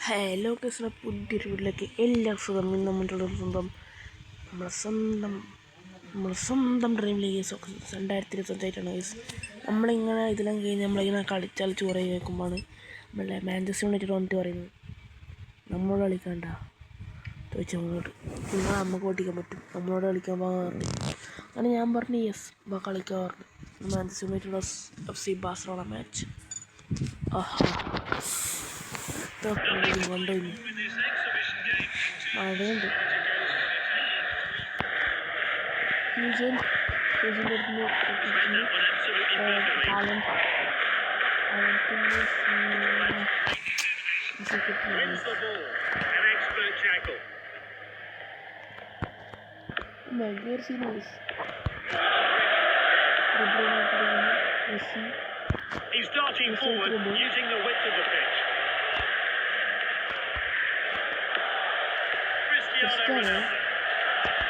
Hello കേസിലെ പുതിയൊരു വീട്ടിലേക്ക് എല്ലാവർക്കും സുഖം. ഇന്ന് നമ്മുടെ സ്വന്തം ഡ്രീം ലീഗ് 2025 ഗൈസ്. നമ്മളിങ്ങനെ ഇതിലും കഴിഞ്ഞ് നമ്മളിങ്ങനെ കളിച്ചാൽ ചോറ് കേൾക്കുമ്പോഴാണ് നമ്മളെ മാഞ്ചസ്റ്റർ യുണൈറ്റഡ് വന്നിട്ട് പറയുന്നത് നമ്മളോട് കളിക്കണ്ട ചോദിച്ചാൽ അങ്ങോട്ട് നിങ്ങൾ നമുക്ക് ഓടിക്കാൻ പറ്റും, നമ്മളോട് കളിക്കാൻ പോകാറുണ്ട്. അങ്ങനെ ഞാൻ പറഞ്ഞു യെസ് കളിക്കാൻ പറഞ്ഞു. Manchester United FC Barcelona match. കൊണ്ടുപോയി മഴയുണ്ട്. He's darting forward, using the width of the pitch.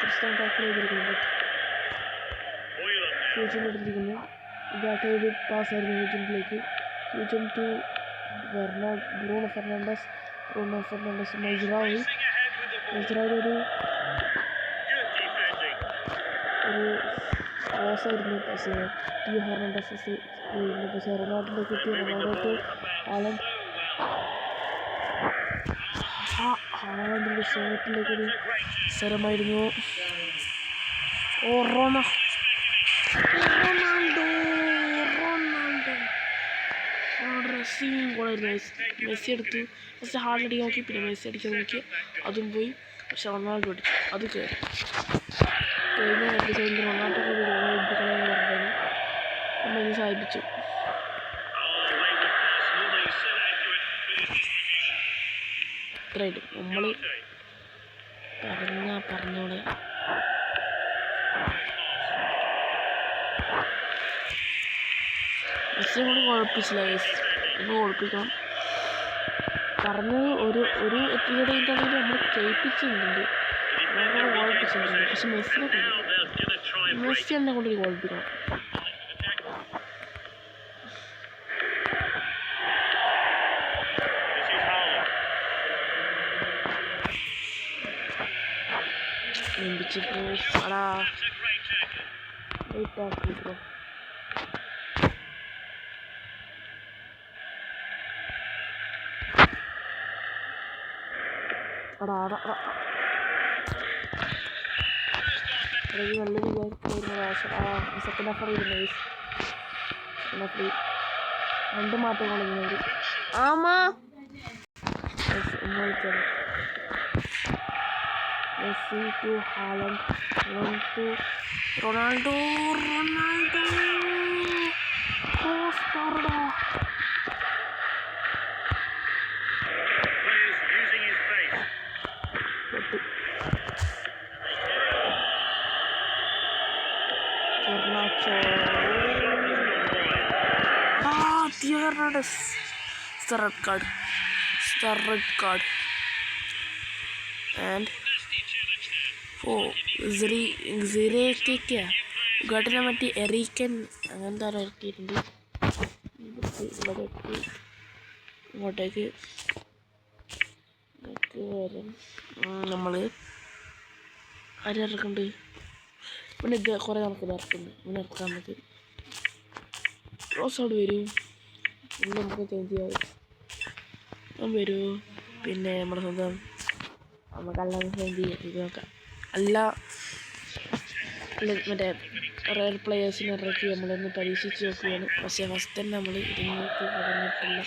Cristiano tackle ചെയ്തിരിക്കുന്നു. ഫ്യൂച്ചറിൽ എടുത്തിരിക്കുന്നു. ഇതായിട്ട് ഒരു പാസ് ആയിരുന്നു ഫ്യൂച്ചറിലേക്ക്. ഫ്യൂച്ചർ ടു ബ്രൂണോ ഫെർണാണ്ടസ് മജ്റാവി ഒരു ക്രോസായിരുന്നു. പക്ഷേ ടിയോ ഹെർണാണ്ടസ് പക്ഷേ റൊണാൾഡോയിലേക്ക് കിട്ടിയ റൊണാൾഡോ ഹാളണ്ടിൻ്റെ ഷോട്ടിലേക്കൊരു സ്ഥലമായിരുന്നു. റൊണാൾഡോ ഗോളായിരുന്നു. മെസ്സി എടുത്തു. പക്ഷേ ഹാളണ്ടി നോക്കി, പിന്നെ മെസ്സി അടിക്കാൻ നോക്കി, അതും പോയി. പക്ഷെ റൊണാൾഡോ അടിച്ചു, അത് കയറി. കഴിഞ്ഞ എപ്പിസോഡിൽ റൊണാൾഡോ പറഞ്ഞാൽ നമ്മൾ ഇത് സാധിപ്പിച്ചു. ഇത്രയായിട്ടും നമ്മൾ പറഞ്ഞോളെ മെസ്സി കൊണ്ട് കുഴപ്പിച്ചില്ല. ഒന്ന് കുഴപ്പിക്കണം പറഞ്ഞത് ഒരു എപ്പിസോഡ് കഴിഞ്ഞിട്ടാണെങ്കിൽ നമ്മൾ ജയിപ്പിച്ചിട്ടുണ്ട്, നമ്മളെ കുഴപ്പിച്ചിട്ടുണ്ട്. പക്ഷെ മെസ്സി എന്നെ കൊണ്ടൊരു കുഴപ്പിക്കണം. നല്ലൊരു സെക്കൻഡ് ഹാഫ് അറിയുന്നു. രണ്ട് മാറ്റം കൊണ്ടുവരുന്നത് Messi to Haaland, Ronaldo red card and ഘടന മറ്റേ എറിക്കൻ അങ്ങനത്തെ ഇറക്കിയിട്ടുണ്ട്. ഇങ്ങോട്ടേക്ക് വരും. നമ്മൾ ആരിറക്കുന്നുണ്ട്. പിന്നെ ഇത് കുറേ നമുക്ക് ഇറക്കുന്നുണ്ട്. ഇങ്ങനെ ഇറക്കാൻ നമുക്ക് ക്രോസ് ഔട്ട് വരും. പിന്നെ നമുക്ക് ചേഞ്ച് ചെയ്യാം വരൂ. പിന്നെ നമ്മുടെ സ്വന്തം നമുക്കെല്ലാം ചേഞ്ച് ചെയ്ത് നോക്കാം. മറ്റേ റയർ പ്ലെയേഴ്സിനെ ഇറക്കി നമ്മളൊന്ന് പരീക്ഷിച്ച് നോക്കുകയാണ്. പക്ഷേ ഫസ്റ്റ് തന്നെ നമ്മൾ ഇതിലേക്ക് പറഞ്ഞിട്ടില്ല.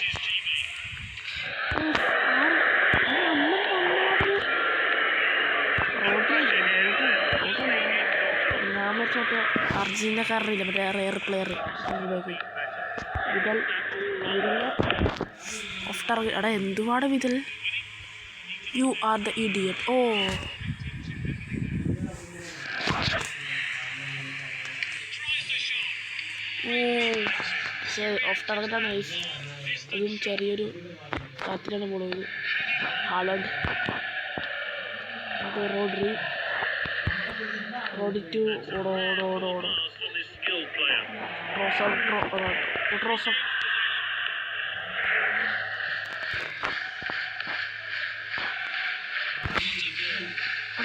ഞാൻ മറ്റേ അർജന്റീനക്കാരനില്ല, മറ്റേ റയർ പ്ലെയർ വിതൽ ഓഫ് ടാർഗറ്റ്. എടാ എന്തുവാട് വിതൽ, യു ആർ ദ ഇഡിയറ്റ്. പക്ഷേ ഓഫ് ടാർഗറ്റാണ് ഗൈസ്. അതും ചെറിയൊരു കാറ്റിലാണ് പോകുന്നത്. ഹാലൻഡ്, റോഡി ടു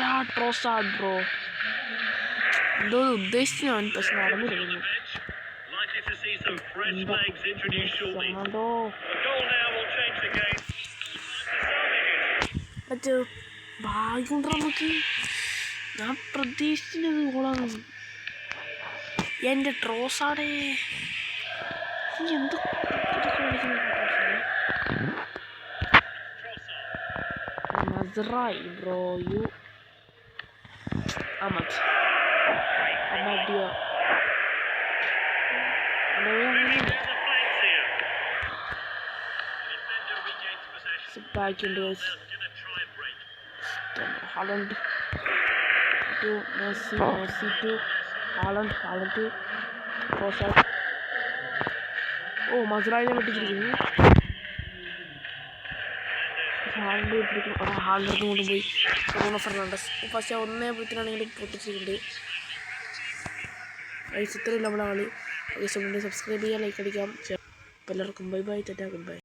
എടാ ട്രോസാഡ് ബ്രോ, എന്തോ ഉദ്ദേശിച്ചു ഞാൻ, പക്ഷെ നടന്നു കഴിഞ്ഞു. Likely to see some fresh legs introduced shortly. ആണോ A goal now will change the game. മറ്റേ ഭാഗ്യമുണ്ട് നമുക്ക്. ഞാൻ പ്രതീക്ഷിച്ചത് ഗോളാണ്. എൻ്റെ ട്രോസാടേ എന്ത് Nazrai, bro, you Ahmad Ahmadiyya. Back into us. Haaland to Messi, Messi to Haaland, Haaland to Trossard. Oh, Mazraoui ne വെട്ടിച്ചിരിക്കുന്നു. ഹാളിൻ്റെ കൊണ്ടുപോയി Bruno Fernandes. പക്ഷേ 1-0 പൊട്ടിച്ചിട്ടുണ്ട്. ഇത്രയും നമ്മളെ കളി. സബ്സ്ക്രൈബ് ചെയ്യാൻ, ലൈക്ക് അടിക്കാം. എല്ലാവർക്കും bye bye, Tata, good bye.